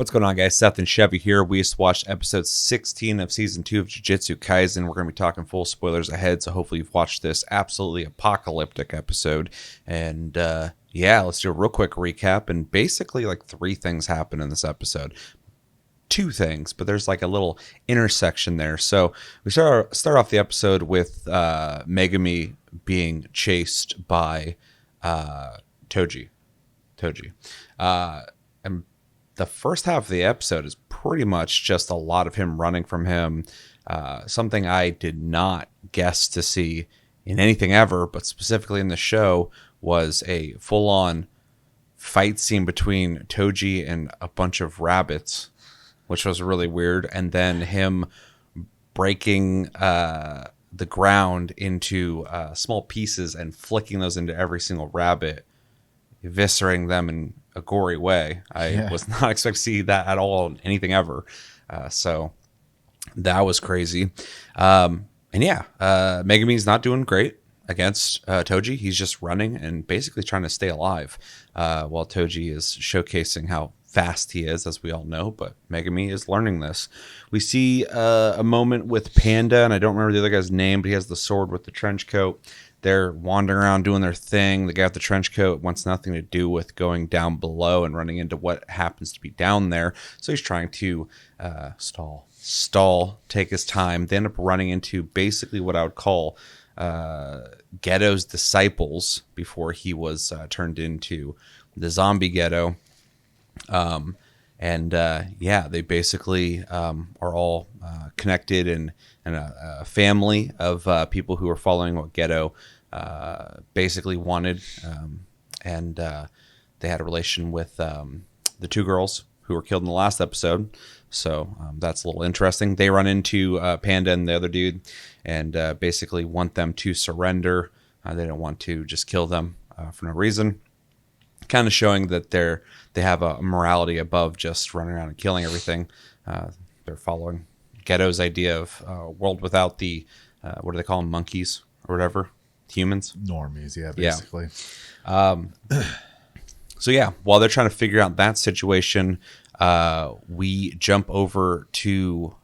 What's going on, guys? Seth and Chevy here. We just watched episode 16 of season 2 of Jujutsu Kaisen. We're going to be talking full spoilers ahead, so hopefully you've watched this absolutely apocalyptic episode. And let's do a real quick recap. And basically, like 3 things happen in this episode. 2 things, but there's like a little intersection there. So we start off the episode with Megami being chased by Toji. And the first half of the episode is pretty much just a lot of him running from him. Something I did not guess to see in anything ever, but specifically in the show, was a full-on fight scene between Toji and a bunch of rabbits, which was really weird. And then him breaking the ground into small pieces and flicking those into every single rabbit, eviscerating them in a gory way. I was not expecting to see that at all in anything ever. So that was crazy. Megami's not doing great against Toji. He's just running and basically trying to stay alive while Toji is showcasing how fast he is, as we all know, but Megami is learning this. We see a moment with Panda, and I don't remember the other guy's name, but he has the sword with the trench coat. They're wandering around doing their thing. The guy with the trench coat wants nothing to do with going down below and running into what happens to be down there. So he's trying to stall, take his time. They end up running into basically what I would call Ghetto's disciples before he was turned into the zombie Ghetto. They basically are all connected and a family of people who are following what Ghetto basically wanted. They had a relation with the 2 girls who were killed in the last episode. So that's a little interesting. They run into Panda and the other dude and basically want them to surrender. They don't want to just kill them for no reason. Kind of showing that they have a morality above just running around and killing everything. They're following Ghetto's idea of a world without the what do they call them, monkeys or whatever, humans, normies, basically. While they're trying to figure out that situation, we jump over to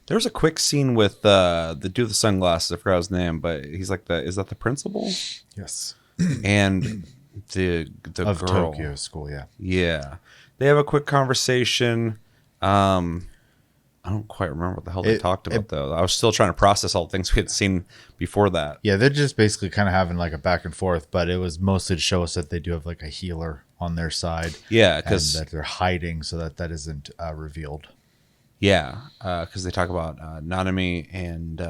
there's a quick scene with the dude with the sunglasses. I forgot his name, but he's like is that the principal? Yes. And the of girl. Tokyo School, yeah, they have a quick conversation. I don't quite remember what the hell they talked about, though. I was still trying to process all the things we had seen before that. Yeah, they're just basically kind of having like a back and forth, but it was mostly to show us that they do have like a healer on their side. Yeah, because that they're hiding so that isn't revealed. Yeah, because they talk about Nanami and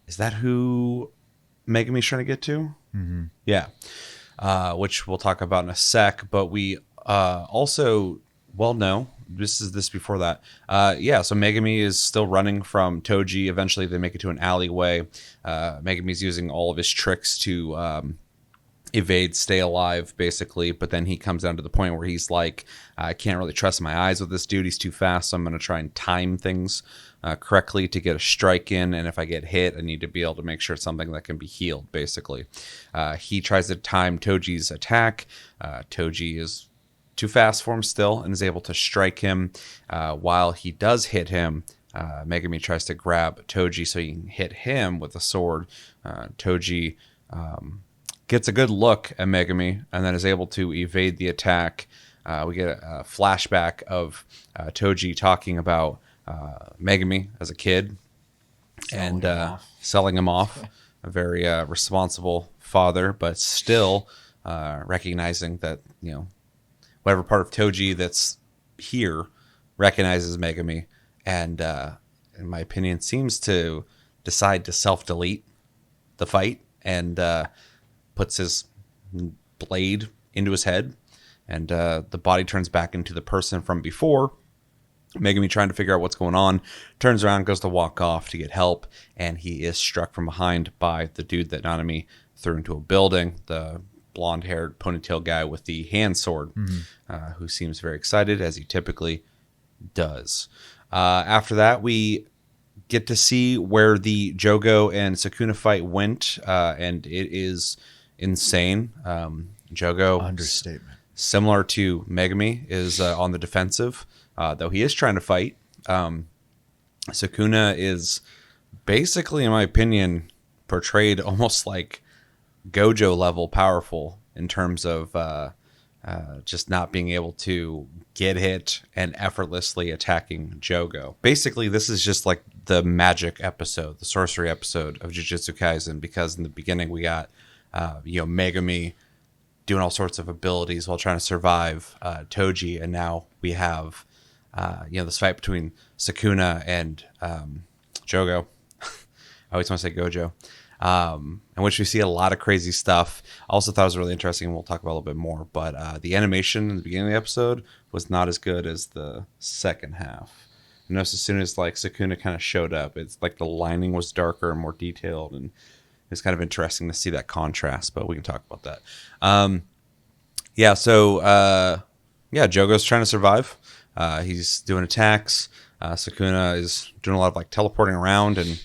is that who Megami's trying to get to? Mm-hmm. Yeah, which we'll talk about in a sec. But we also, this before that. So Megami is still running from Toji. Eventually, they make it to an alleyway. Megami's using all of his tricks to evade, stay alive, basically. But then he comes down to the point where he's like, I can't really trust my eyes with this dude. He's too fast, so I'm going to try and time things correctly to get a strike in. And if I get hit, I need to be able to make sure it's something that can be healed, basically. He tries to time Toji's attack. Toji is too fast for him still and is able to strike him. While he does hit him, Megami tries to grab Toji so he can hit him with a sword. Toji gets a good look at Megami and then is able to evade the attack. We get a flashback of Toji talking about Megami as a kid selling him off. A very responsible father, but still recognizing that, whatever part of Toji that's here recognizes Megami and, in my opinion, seems to decide to self-delete the fight and puts his blade into his head, and the body turns back into the person from before. Megami trying to figure out what's going on, turns around, goes to walk off to get help, and he is struck from behind by the dude that Nanami threw into a building, the blonde-haired ponytail guy with the hand sword, who seems very excited, as he typically does. After that, we get to see where the Jogo and Sukuna fight went, and it is insane. Jogo... Understatement. similar to Megami, is on the defensive, though he is trying to fight. Sukuna is basically, in my opinion, portrayed almost like Gojo level powerful in terms of just not being able to get hit and effortlessly attacking Jogo. Basically, this is just like the magic episode, the sorcery episode of Jujutsu Kaisen, because in the beginning we got Megami doing all sorts of abilities while trying to survive Toji, and now we have this fight between Sukuna and Jogo. I always want to say Gojo. In which we see a lot of crazy stuff. I also thought it was really interesting, and we'll talk about a little bit more, but the animation in the beginning of the episode was not as good as the second half. I noticed as soon as like Sukuna kind of showed up, it's like the lining was darker and more detailed, and it's kind of interesting to see that contrast, but we can talk about that. Jogo's trying to survive. He's doing attacks. Sukuna is doing a lot of like teleporting around and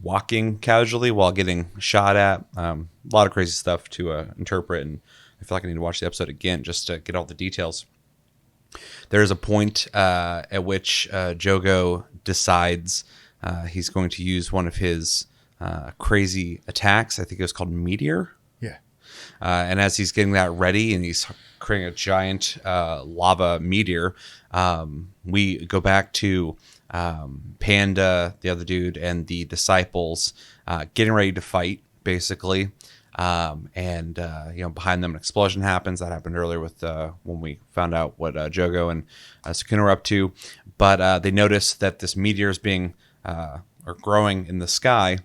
walking casually while getting shot at. A lot of crazy stuff to interpret, and I feel like I need to watch the episode again just to get all the details. There is a point at which Jogo decides he's going to use one of his crazy attacks. I think it was called Meteor. Yeah. And as he's getting that ready and he's creating a giant lava meteor, we go back to Panda, the other dude, and the disciples getting ready to fight, basically. Behind them, an explosion happens. That happened earlier with when we found out what Jogo and Sukuna were up to. But they notice that this meteor is being or growing in the sky.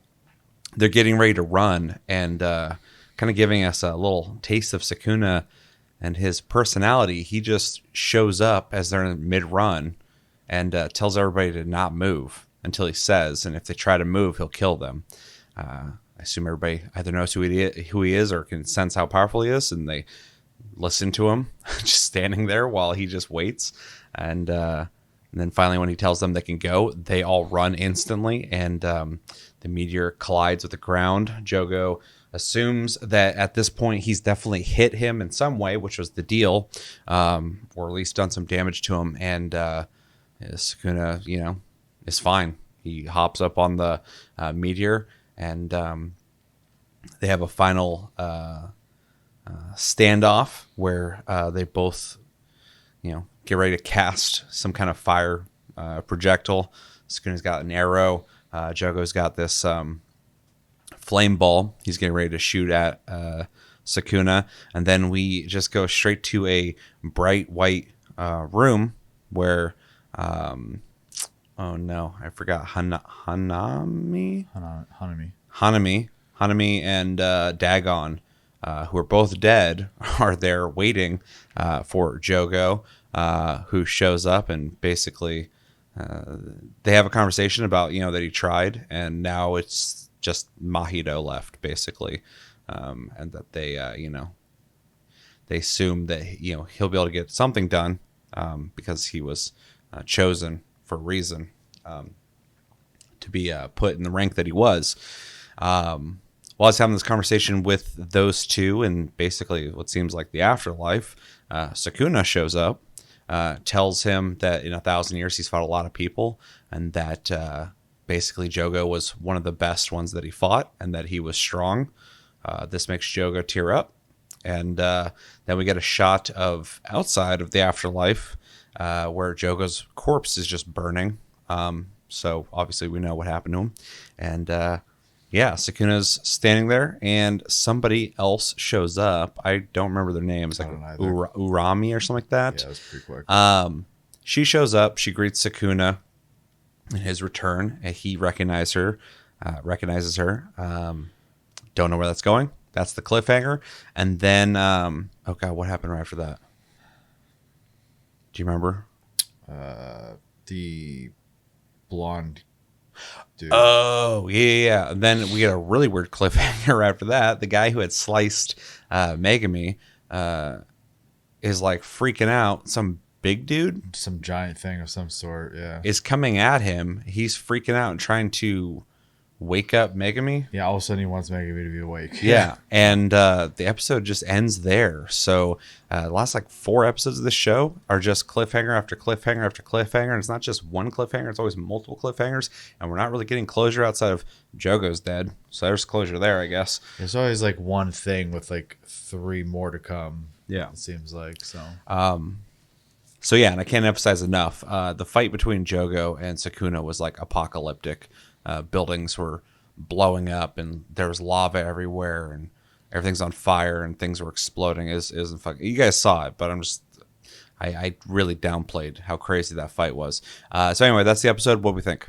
They're getting ready to run, and kind of giving us a little taste of Sukuna and his personality. He just shows up as they're in mid-run and tells everybody to not move until he says, and if they try to move, he'll kill them. I assume everybody either knows who he is or can sense how powerful he is, and they listen to him just standing there while he just waits. And then finally, when he tells them they can go, they all run instantly, and the meteor collides with the ground. Jogo assumes that at this point he's definitely hit him in some way, which was the deal, or at least done some damage to him, and Sukuna, is fine. He hops up on the meteor, and they have a final standoff where they both, get ready to cast some kind of fire projectile. Sukuna's got an arrow. Jogo's got this flame ball he's getting ready to shoot at Sukuna. And then we just go straight to a bright white room where, oh no, I forgot, Hanami and Dagon, who are both dead, are there waiting for Jogo, who shows up, and basically they have a conversation about that he tried, and now it's just Mahito left, basically, and that they they assume that he'll be able to get something done because he was chosen for a reason to be put in the rank that he was. While I was having this conversation with those two, and basically what seems like the afterlife, Sukuna shows up, tells him that in 1,000 years he's fought a lot of people, and that basically Jogo was one of the best ones that he fought, and that he was strong. This makes Jogo tear up, and then we get a shot of outside of the afterlife where Jogo's corpse is just burning. So obviously we know what happened to him, and Sukuna's standing there, and somebody else shows up. I don't remember their names, like Urami or something like that. Yeah, that's pretty quick. She shows up. She greets Sukuna in his return, and he recognizes her. Don't know where that's going. That's the cliffhanger. And then, oh god, what happened right after that? Do you remember? The blonde dude. Oh, yeah. Then we get a really weird cliffhanger after that. The guy who had sliced Megami is like freaking out. Some big dude, Some giant thing of some sort, yeah. is coming at him. He's freaking out and trying to wake up Megami. Yeah, all of a sudden he wants Megami to be awake. Yeah, and the episode just ends there. So the last like 4 episodes of the show are just cliffhanger after cliffhanger after cliffhanger. And it's not just one cliffhanger; it's always multiple cliffhangers, and we're not really getting closure outside of Jogo's dead. So there's closure there, I guess. There's always like one thing with like 3 more to come. Yeah, it seems like so. So yeah, and I can't emphasize enough. The fight between Jogo and Sukuna was like apocalyptic. Buildings were blowing up, and there was lava everywhere, and everything's on fire, and things were exploding. Isn't fucking. You guys saw it, but I really downplayed how crazy that fight was. So anyway, that's the episode. What do we think?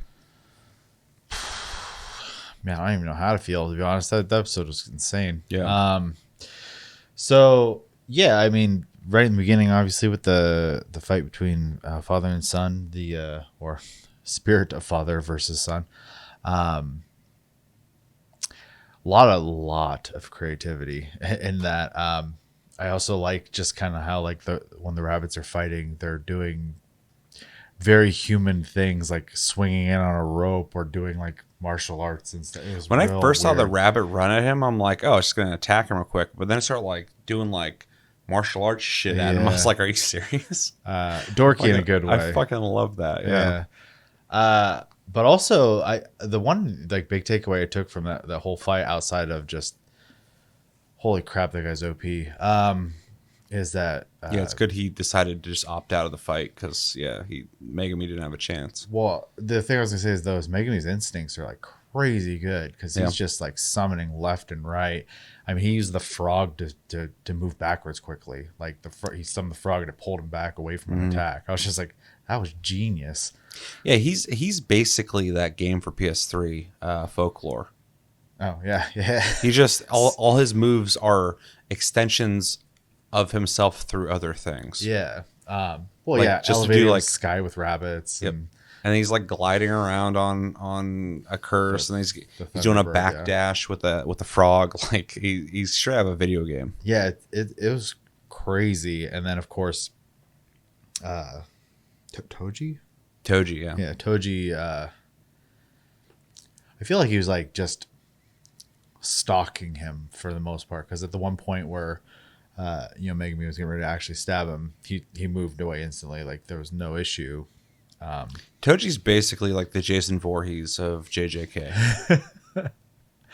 Man, I don't even know how to feel, to be honest. That episode was insane. Yeah. So yeah, I mean, right in the beginning, obviously with the fight between father and son, or spirit of father versus son. Lot of creativity in that. I also like just kind of how like when the rabbits are fighting, they're doing very human things like swinging in on a rope or doing like martial arts and stuff. When I first saw the rabbit run at him, I'm like, oh, it's just gonna attack him real quick. But then I started like doing like martial arts shit at him. I was like, are you serious? Dorky in a good way. I fucking love that. Yeah. But also, the one like big takeaway I took from that whole fight, outside of just holy crap, that guy's OP, is that yeah, it's good he decided to just opt out of the fight because Megami didn't have a chance. Well, the thing I was gonna say is those Megami's instincts are like crazy good because he's just like summoning left and right. I mean, he used the frog to move backwards quickly. Like he summoned the frog and it pulled him back away from an attack. I was just like, that was genius. Yeah, he's basically that game for PS3, Folklore. Oh yeah. He just all his moves are extensions of himself through other things. Yeah. Well, like, yeah, just to do do like sky with rabbits. Yep. And he's like gliding around on a curse, and he's doing a backdash with a frog. Like he's sure have a video game. Yeah, it was crazy. And then of course, Toji, yeah, Toji. I feel like he was like just stalking him for the most part, because at the one point where Megami was getting ready to actually stab him, he moved away instantly, like there was no issue. Toji's basically like the Jason Voorhees of JJK.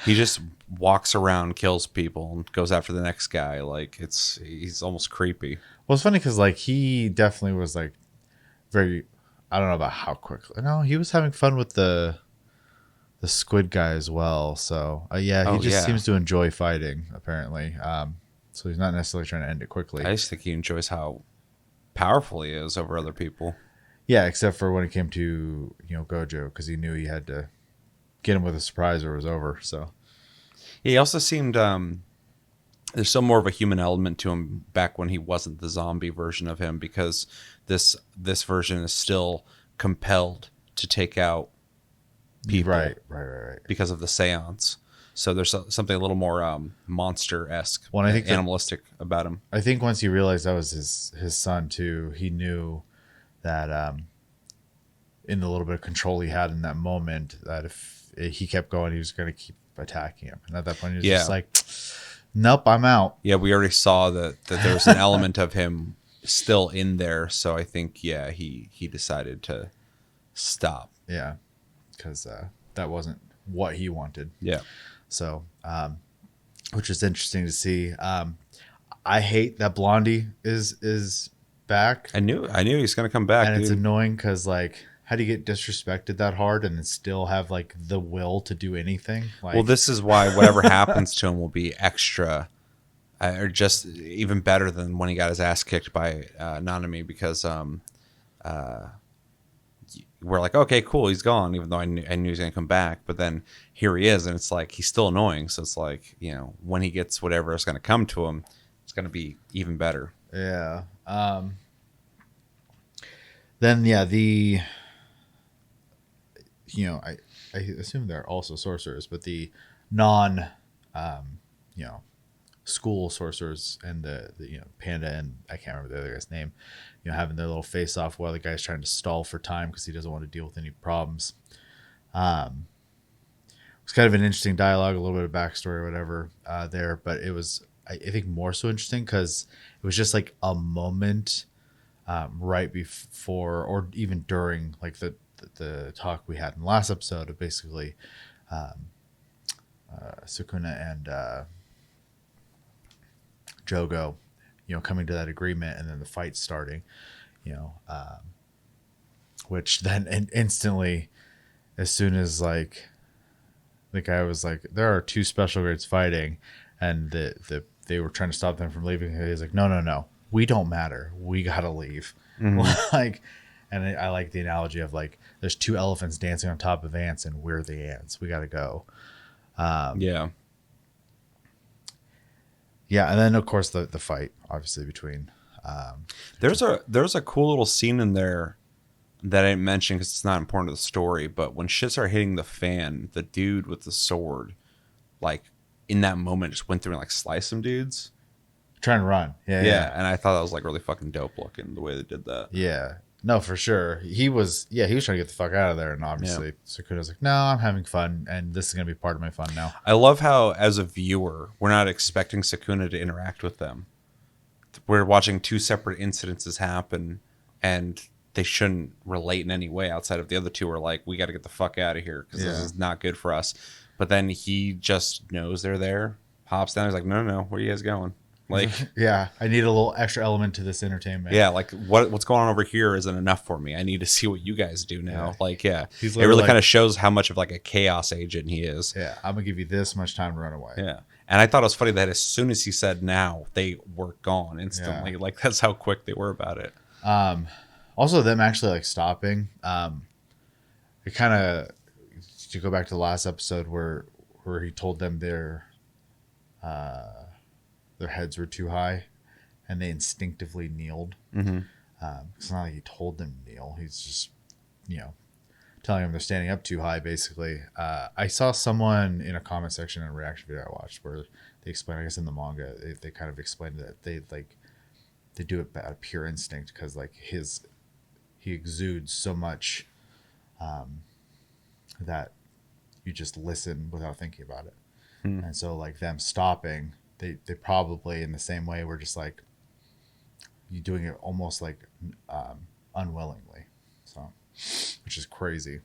He just walks around, kills people, and goes after the next guy. Like he's almost creepy. Well, it's funny because like he definitely was like very, I don't know about how quickly. No, he was having fun with the squid guy as well. So he just seems to enjoy fighting apparently. So he's not necessarily trying to end it quickly. I just think he enjoys how powerful he is over other people. Yeah, except for when it came to Gojo, because he knew he had to get him with a surprise or it was over. So he also seemed there's still more of a human element to him back when he wasn't the zombie version of him, because this version is still compelled to take out people, right, because of the seance. So there's something a little more monster-esque, I think animalistic about him. I think once he realized that was his son too, he knew that in the little bit of control he had in that moment, that if he kept going, he was going to keep attacking him. And at that point, he was just like, nope, I'm out. Yeah, we already saw that there was an element of him still in there. So I think, he decided to stop. Yeah, because that wasn't what he wanted. Yeah. So, which is interesting to see. I hate that Blondie is back. I knew he's going to come back. And dude. It's annoying because, like, how do you get disrespected that hard and then still have, like, the will to do anything? Like, well, this is why whatever happens to him will be extra, or just even better than when he got his ass kicked by Nanami, because we're like, okay, cool, he's gone, even though I knew he was going to come back. But then here he is, and it's like he's still annoying. So it's like, when he gets whatever is going to come to him, it's going to be even better. Yeah. Then I assume they're also sorcerers, but the non school sorcerers and the Panda and I can't remember the other guy's name, having their little face off while the guy's trying to stall for time because he doesn't want to deal with any problems. Was it's kind of an interesting dialogue, a little bit of backstory or whatever there, but it was I think more so interesting because it was just like a moment right before or even during like the talk we had in the last episode of basically Sukuna and Jogo, coming to that agreement, and then the fight starting, which then instantly, as soon as like the guy was like, there are two special grades fighting, and they were trying to stop them from leaving. He's like, no, we don't matter. We gotta leave. Like, and I like the analogy of like, there's two elephants dancing on top of ants, and we're the ants. We gotta go. Yeah. Yeah, and then of course the fight, obviously between. There's a cool little scene in there that I didn't mention because it's not important to the story. But when shit started hitting the fan, the dude with the sword, like in that moment, just went through and like sliced some dudes. Trying to run, yeah, and I thought that was like really fucking dope looking the way they did that. Yeah, no, for sure. He was trying to get the fuck out of there, and obviously Sukuna's like, no, I'm having fun, and this is gonna be part of my fun now. I love how, as a viewer, we're not expecting Sukuna to interact with them. We're watching two separate incidences happen, and they shouldn't relate in any way outside of the other two are like, we got to get the fuck out of here because this is not good for us. But then he just knows they're there, hops down. He's like, no, where are you guys going? Like, yeah, I need a little extra element to this entertainment. Yeah, like what's going on over here isn't enough for me. I need to see what you guys do now. Yeah. Like, yeah, He's it really like, kind of shows how much of like a chaos agent he is. Yeah, I'm gonna give you this much time to run away. Yeah, and I thought it was funny that as soon as he said now, they were gone instantly. Yeah. Like that's how quick they were about it. Also, them actually like stopping. It kind of, to go back to the last episode where he told them their heads were too high, and they instinctively kneeled. It's not like he told them to kneel. He's just, telling them they're standing up too high. Basically, I saw someone in a comment section in a reaction video I watched where they explained, I guess in the manga, they kind of explained that they do it out of pure instinct because like he exudes so much that you just listen without thinking about it. And so like them stopping, they probably in the same way were just like you doing it almost like unwillingly, so which is crazy.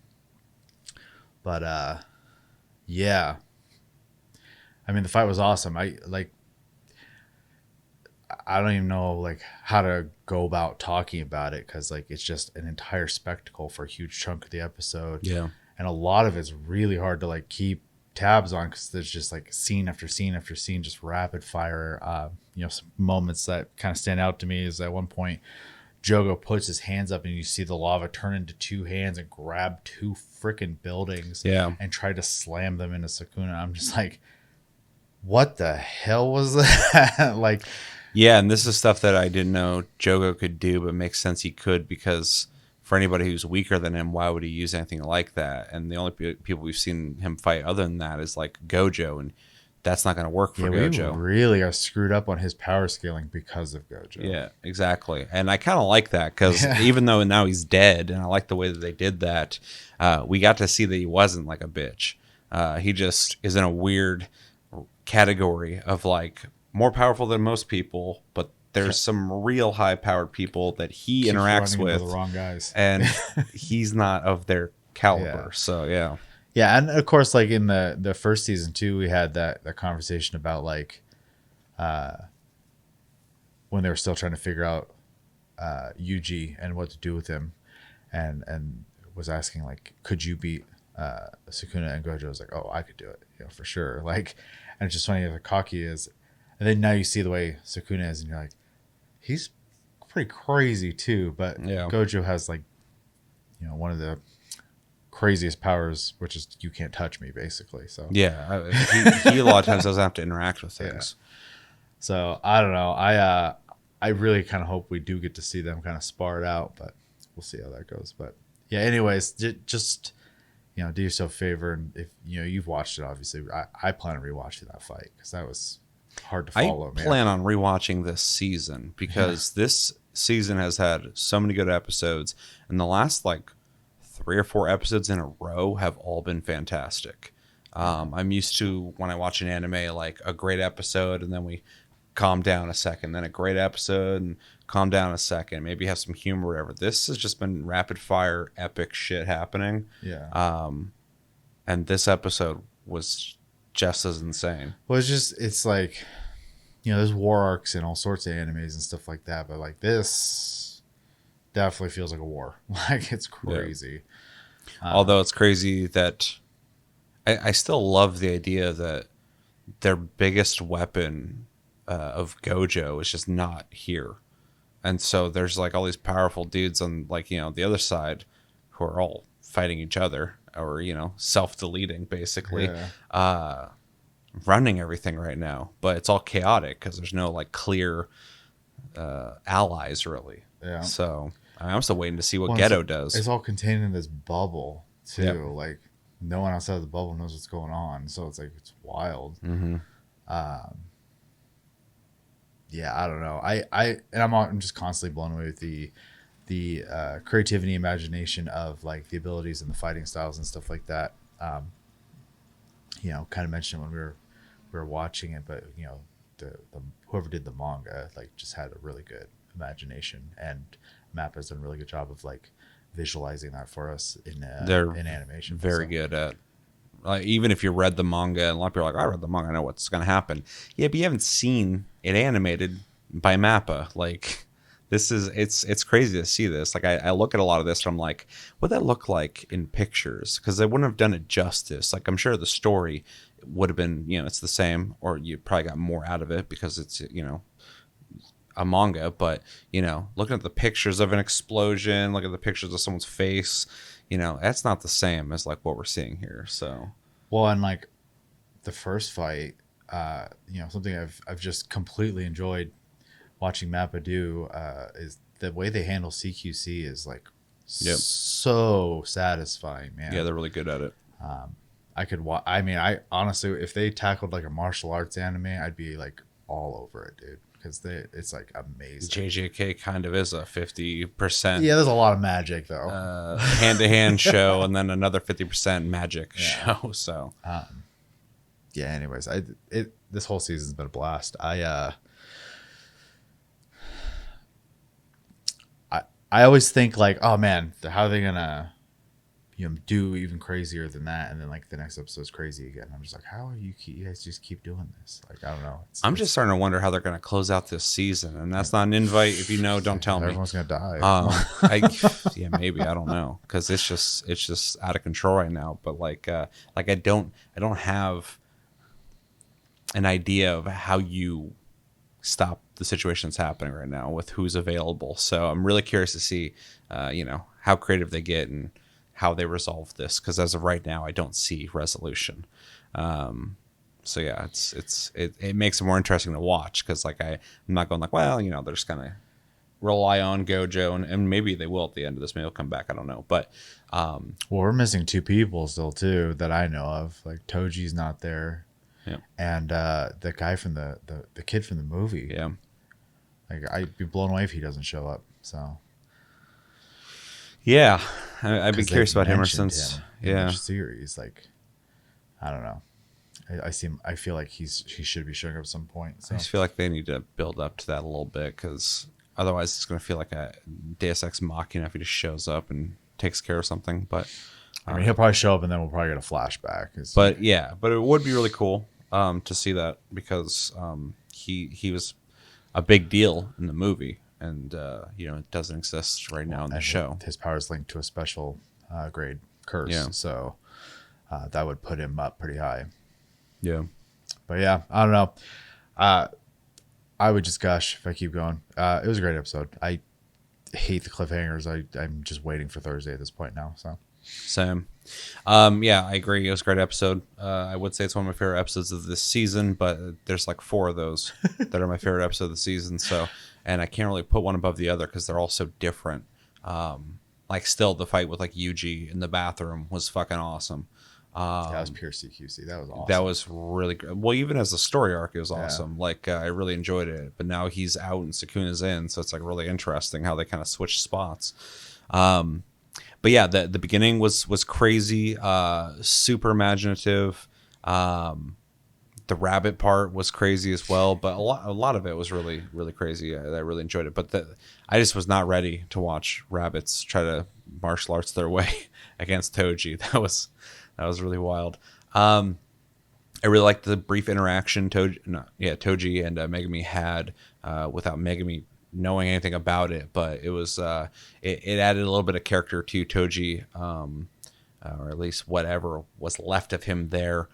But yeah, I mean the fight was awesome. I don't even know like how to go about talking about it because like it's just an entire spectacle for a huge chunk of the episode. Yeah, and a lot of it's really hard to like keep tabs on because there's just like scene after scene after scene, just rapid fire. Some moments that kind of stand out to me is at one point Jogo puts his hands up and you see the lava turn into two hands and grab two freaking buildings and try to slam them into Sukuna. I'm just like, what the hell was that? Like, yeah, and this is stuff that I didn't know Jogo could do, but makes sense he could because for anybody who's weaker than him, why would he use anything like that? And the only people we've seen him fight other than that is like Gojo, and that's not going to work for Gojo. We really are screwed up on his power scaling because of Gojo. Yeah, exactly. And I kind of like that because even though now he's dead, and I like the way that they did that, we got to see that he wasn't like a bitch. He just is in a weird category of like more powerful than most people, but there's some real high-powered people that he interacts with, the wrong guys, and he's not of their caliber. So yeah, and of course, like in the first season too, we had that conversation about like when they were still trying to figure out Yuji and what to do with him, and was asking like, could you beat Sukuna? And Gojo was like, oh, I could do it, for sure. Like, and it's just funny how cocky he is. And then now you see the way Sukuna is, and you're like, he's pretty crazy too. But Gojo has like, one of the craziest powers, which is you can't touch me, basically. So he a lot of times doesn't have to interact with things. Yeah. So I don't know. I really kind of hope we do get to see them kind of spar it out, but we'll see how that goes. But yeah, anyways, just do yourself a favor, and if you've watched it, obviously, I plan on rewatching that fight because that was hard to follow. I plan on rewatching this season because this season has had so many good episodes, and the last like 3 or 4 episodes in a row have all been fantastic. I'm used to when I watch an anime, like a great episode and then we calm down a second, then a great episode and calm down a second, maybe have some humor or whatever. This has just been rapid fire epic shit happening. Yeah. And this episode was just as insane. Well, it's like, there's war arcs in all sorts of animes and stuff like that, but like this definitely feels like a war. Like it's crazy. Yeah. Although it's crazy that I still love the idea that their biggest weapon of Gojo is just not here. And so there's like all these powerful dudes on like, the other side who are all fighting each other or, self-deleting basically, running everything right now. But it's all chaotic because there's no like clear allies really. Yeah. So I'm still waiting to see what Geto does. It's all contained in this bubble too. Yep. Like no one outside of the bubble knows what's going on. So it's like, it's wild. Mm-hmm. Yeah, I don't know. I'm just constantly blown away with the creativity, imagination of like the abilities and the fighting styles and stuff like that. Kind of mentioned when we were watching it, but the whoever did the manga like just had a really good imagination, and Mappa has done a really good job of like visualizing that for us in animation. Very good at. Even if you read the manga, and a lot of people are like, I read the manga, I know what's going to happen. Yeah, but you haven't seen it animated by Mappa. Like, it's crazy to see this. Like, I look at a lot of this, and I'm like, what'd that look like in pictures? Because they wouldn't have done it justice. Like, I'm sure the story would have been, it's the same, or you probably got more out of it because it's, a manga. But, looking at the pictures of an explosion, look at the pictures of someone's face, that's not the same as like what we're seeing here. So, well, and like the first fight, something I've just completely enjoyed watching Mappa do is the way they handle CQC is like so satisfying, man. Yeah, they're really good at it. I honestly, if they tackled like a martial arts anime, I'd be like all over it, dude. Because it's like amazing. JJK kind of is a 50%. Yeah, there's a lot of magic though. Hand-to-hand show, and then another 50% magic show. So, yeah. Anyways, this whole season's been a blast. I always think like, oh man, how are they gonna do even crazier than that, and then like the next episode's crazy again. I'm just like, how are you guys just keep doing this? Like, I don't know. I'm just starting to wonder how they're gonna close out this season, and that's not an invite. If you know, don't tell me. Everyone's gonna die. Yeah, maybe, I don't know, because it's just out of control right now. But like I don't have an idea of how you stop the situation that's happening right now with who's available. So I'm really curious to see, how creative they get and how they resolve this, because as of right now I don't see resolution. So yeah, it makes it more interesting to watch, because like I'm not going like, well, they're just gonna rely on Gojo, and maybe they will at the end of this. Maybe he'll come back, I don't know. But well, we're missing two people still too that I know of. Like Toji's not there, and the guy from the kid from the movie. Yeah, like I'd be blown away if he doesn't show up. So yeah, I've been curious about him ever since. The series, like, I don't know. I feel like he should be showing up at some point. So. I just feel like they need to build up to that a little bit, because otherwise it's going to feel like a Deus Ex Machina if he just shows up and takes care of something. But I mean, he'll probably show up and then we'll probably get a flashback. But it would be really cool to see that, because he was a big deal in the movie. And, it doesn't exist right now in the show. His power is linked to a special grade curse. Yeah. So that would put him up pretty high. Yeah. But yeah, I don't know. I would just gush if I keep going. It was a great episode. I hate the cliffhangers. I'm just waiting for Thursday at this point now. So same. Yeah, I agree. It was a great episode. I would say it's one of my favorite episodes of this season, but there's like 4 of those that are my favorite episode of the season. So, and I can't really put one above the other because they're all so different. Like still the fight with like Yuji in the bathroom was fucking awesome. That was pure CQC. That was awesome. That was really good. Well, even as a story arc, it was awesome. Yeah. Like I really enjoyed it. But now he's out and Sukuna's in, so it's like really interesting how they kind of switch spots. But yeah, the beginning was crazy, super imaginative. The rabbit part was crazy as well, but a lot of it was really really crazy. I really enjoyed it, but I just was not ready to watch rabbits try to martial arts their way against Toji. That was really wild. I really liked the brief interaction Toji and Megami had without Megami knowing anything about it, but it was it added a little bit of character to Toji, or at least whatever was left of him there,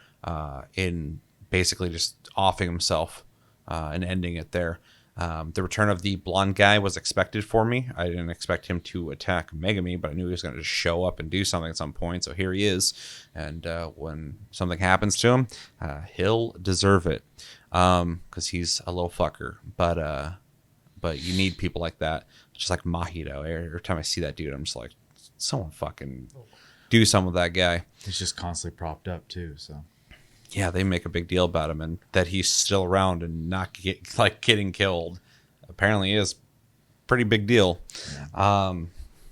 in basically just offing himself and ending it there. The return of the blonde guy was expected for me. I didn't expect him to attack Megami, but I knew he was going to just show up and do something at some point. So here he is, and when something happens to him, he'll deserve it, because he's a little fucker. But you need people like that, just like Mahito. Every time I see that dude, I'm just like, someone fucking do something with that guy. He's just constantly propped up too, so. Yeah, they make a big deal about him, and that he's still around and not getting killed apparently is pretty big deal. Yeah.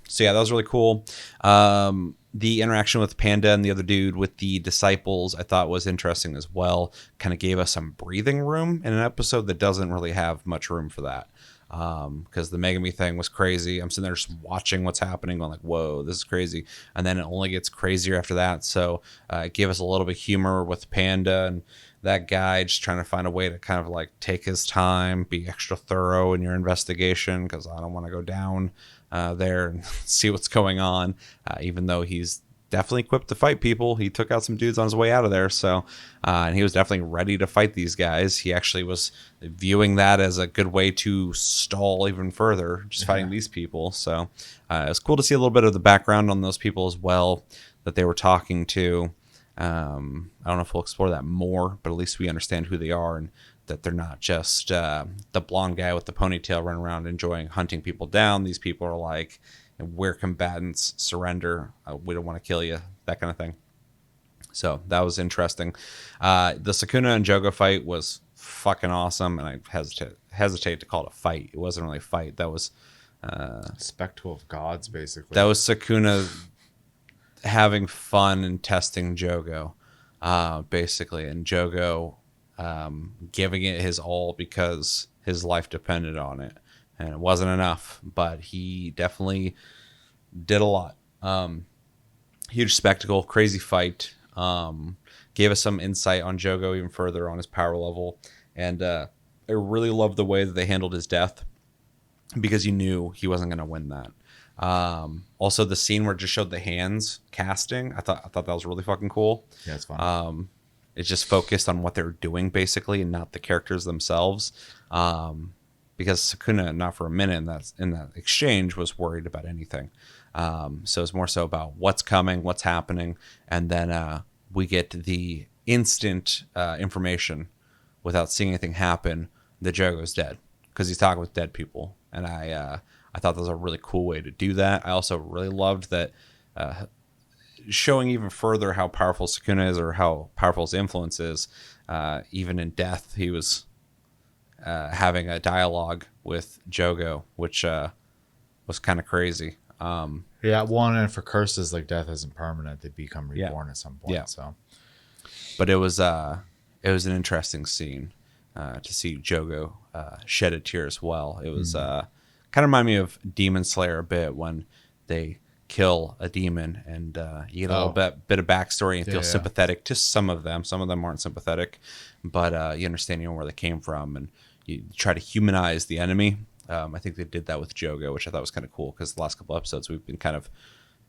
So yeah, that was really cool. The interaction with Panda and the other dude with the disciples I thought was interesting as well. Kind of gave us some breathing room in an episode that doesn't really have much room for that. Because the Megami thing was crazy. I'm sitting there just watching what's happening, going like, whoa, this is crazy. And then it only gets crazier after that. So it gave us a little bit of humor with Panda and that guy just trying to find a way to kind of like take his time, be extra thorough in your investigation, because I don't want to go down there and see what's going on, even though he's definitely equipped to fight people. He took out some dudes on his way out of there, so and he was definitely ready to fight these guys. He actually was viewing that as a good way to stall even further, just fighting these people. So it was cool to see a little bit of the background on those people as well that they were talking to. I don't know if we'll explore that more, but at least we understand who they are and that they're not just the blonde guy with the ponytail running around enjoying hunting people down. These people are like, we're combatants, surrender, we don't want to kill you, that kind of thing. So that was interesting. The Sukuna and Jogo fight was fucking awesome, and I hesitate to call it a fight. It wasn't really a fight. That was spectacle of gods, basically. That was Sukuna having fun and testing Jogo, basically, and Jogo giving it his all because his life depended on it. And it wasn't enough, but he definitely did a lot. Huge spectacle, crazy fight. Gave us some insight on Jogo even further on his power level. And I really loved the way that they handled his death, because you knew he wasn't going to win that. Also, the scene where it just showed the hands casting, I thought that was really fucking cool. Yeah, it's fun. It's just focused on what they're doing, basically, and not the characters themselves. Because Sukuna, not for a minute in that exchange, was worried about anything. So it's more so about what's coming, what's happening, and then we get the instant information without seeing anything happen that Jogo's dead, because he's talking with dead people. And I thought that was a really cool way to do that. I also really loved that showing even further how powerful Sukuna is, or how powerful his influence is. Even in death, he was having a dialogue with Jogo, which was kind of crazy. Yeah, one, and for curses, like, death isn't permanent; they become reborn at some point. Yeah. So, but it was an interesting scene to see Jogo shed a tear as well. It was kind of remind me of Demon Slayer a bit, when they kill a demon and you get a little bit of backstory and feel sympathetic to some of them. Some of them aren't sympathetic, but you understand where they came from, and you try to humanize the enemy. I think they did that with Jogo, which I thought was kind of cool, because the last couple episodes we've been kind of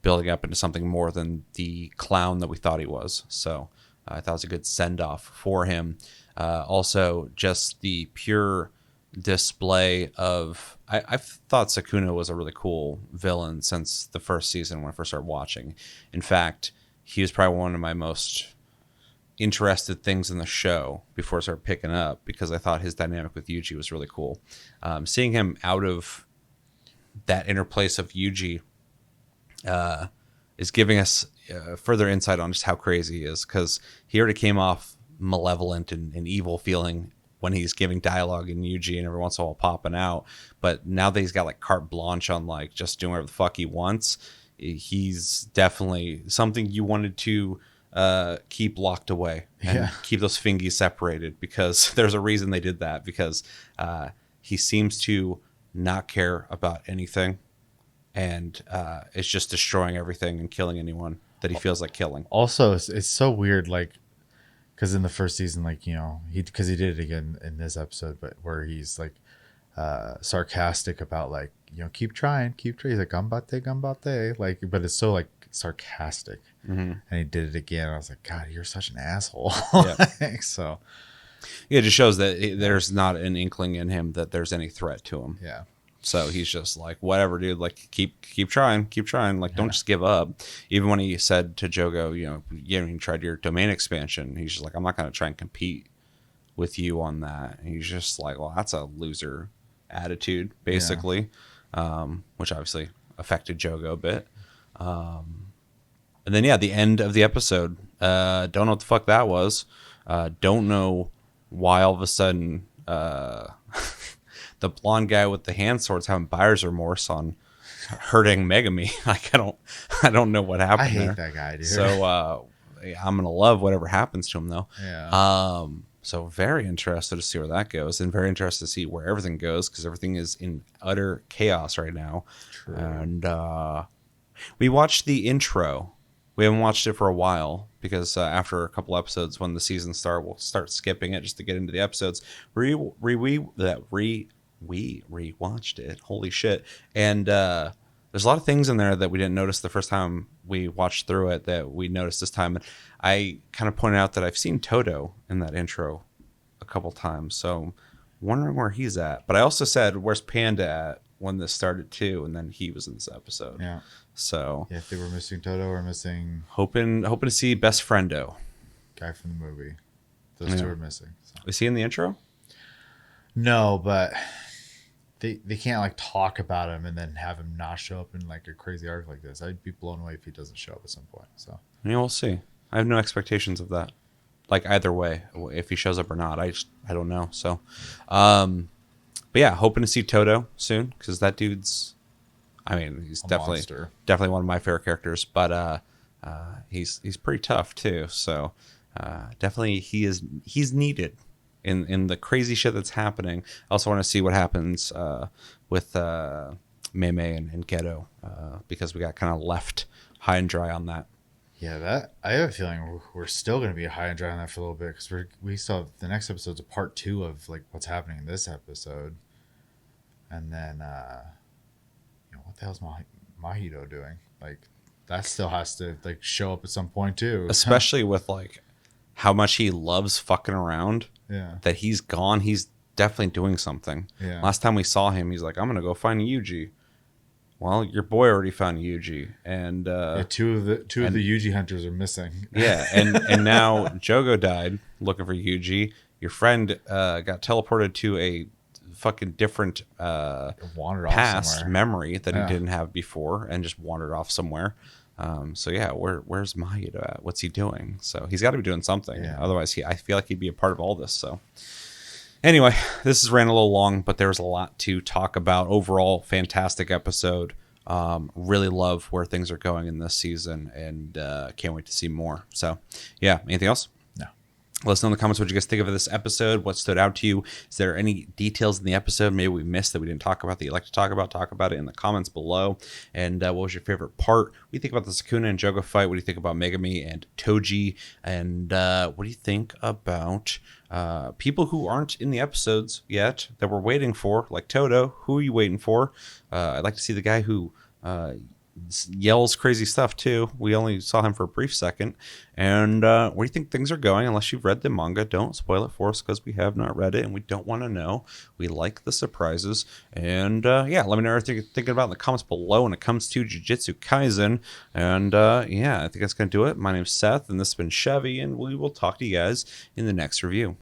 building up into something more than the clown that we thought he was. So I thought it was a good send-off for him. Also, just the pure display of... I've thought Sukuna was a really cool villain since the first season when I first started watching. In fact, he was probably one of my most interested things in the show before I started picking up, because I thought his dynamic with Yuji was really cool. Seeing him out of that inner place of Yuji is giving us further insight on just how crazy he is, because he already came off malevolent and evil feeling when he's giving dialogue in Yuji and every once in a while popping out. But now that he's got like carte blanche on like just doing whatever the fuck he wants, he's definitely something you wanted to keep locked away and keep those fingies separated, because there's a reason they did that, because he seems to not care about anything, and it's just destroying everything and killing anyone that he feels like killing. Also, it's so weird, like, because in the first season, like, you know, because he did it again in this episode, but where he's like sarcastic about, like, you know, keep trying. He's like, gambate, like, but it's so like sarcastic. And he did it again. I was like, God, you're such an asshole. So yeah, it just shows that there's not an inkling in him that there's any threat to him. Yeah. So he's just like, whatever, dude, like, keep trying. Like, don't just give up. Even when he said to Jogo, you know, you tried your domain expansion, he's just like, I'm not going to try and compete with you on that. And he's just like, well, that's a loser attitude, basically, which obviously affected Jogo a bit. And then, yeah, the end of the episode, don't know what the fuck that was. Don't know why all of a sudden the blonde guy with the hand sword's having buyer's remorse on hurting Megami. Like, I don't know what happened. I hate there. that guy, dude. So I'm gonna love whatever happens to him, though. Yeah. So very interested to see where that goes, and very interested to see where everything goes, because everything is in utter chaos right now. True. And we watched the intro. We haven't watched it for a while, because after a couple episodes, when the season starts, we'll start skipping it just to get into the episodes. We rewatched it. Holy shit. And there's a lot of things in there that we didn't notice the first time we watched through it that we noticed this time. And I kind of pointed out that I've seen Toto in that intro a couple times, so wondering where he's at. But I also said, where's Panda at, when this started too, and then he was in this episode. Yeah. So yeah, if they were missing Toto or missing hoping to see Best Friendo, guy from the movie, those two are missing. So. Was he in the intro? No, but they can't like talk about him and then have him not show up in like a crazy arc like this. I'd be blown away if he doesn't show up at some point. So yeah, we'll see. I have no expectations of that, like, either way, if he shows up or not. I don't know. So but yeah, hoping to see Toto soon, because that dude's, I mean, he's definitely one of my favorite characters, but he's pretty tough too. So definitely he's needed in the crazy shit that's happening. I also want to see what happens with Mei and Geto, because we got kind of left high and dry on that. Yeah, that I have a feeling we're still going to be high and dry on that for a little bit, because we still have the next episode's a part 2 of like what's happening in this episode, and then you know, what the hell's Mahito doing? Like, that still has to like show up at some point too, especially with like how much he loves fucking around. Yeah, that he's gone. He's definitely doing something. Yeah. Last time we saw him, he's like, I'm gonna go find Yuji. Well, your boy already found Yuji, and two of the Yuji hunters are missing. Yeah, and now Jogo died looking for Yuji. Your friend got teleported to a fucking different past memory that he didn't have before, and just wandered off somewhere. So yeah, where's Mahito at? What's he doing? So he's got to be doing something. Yeah. Otherwise, I feel like he'd be a part of all this. So anyway, this has ran a little long, but there's a lot to talk about. Overall, fantastic episode. Really love where things are going in this season, and can't wait to see more. So yeah, anything else? Let us know in the comments what you guys think of this episode. What stood out to you? Is there any details in the episode maybe we missed that we didn't talk about that you'd like to talk about? Talk about it in the comments below. And what was your favorite part? What do you think about the Sukuna and Jogo fight? What do you think about Megami and Toji? And what do you think about people who aren't in the episodes yet that we're waiting for, like Toto? Who are you waiting for? I'd like to see the guy who yells crazy stuff too. We only saw him for a brief second. And where do you think things are going? Unless you've read the manga, don't spoil it for us, because we have not read it and we don't want to know. We like the surprises. And yeah, let me know what you're thinking about in the comments below when it comes to Jujutsu Kaisen. And yeah, I think that's going to do it. My name's Seth, and this has been Chevy, and we will talk to you guys in the next review.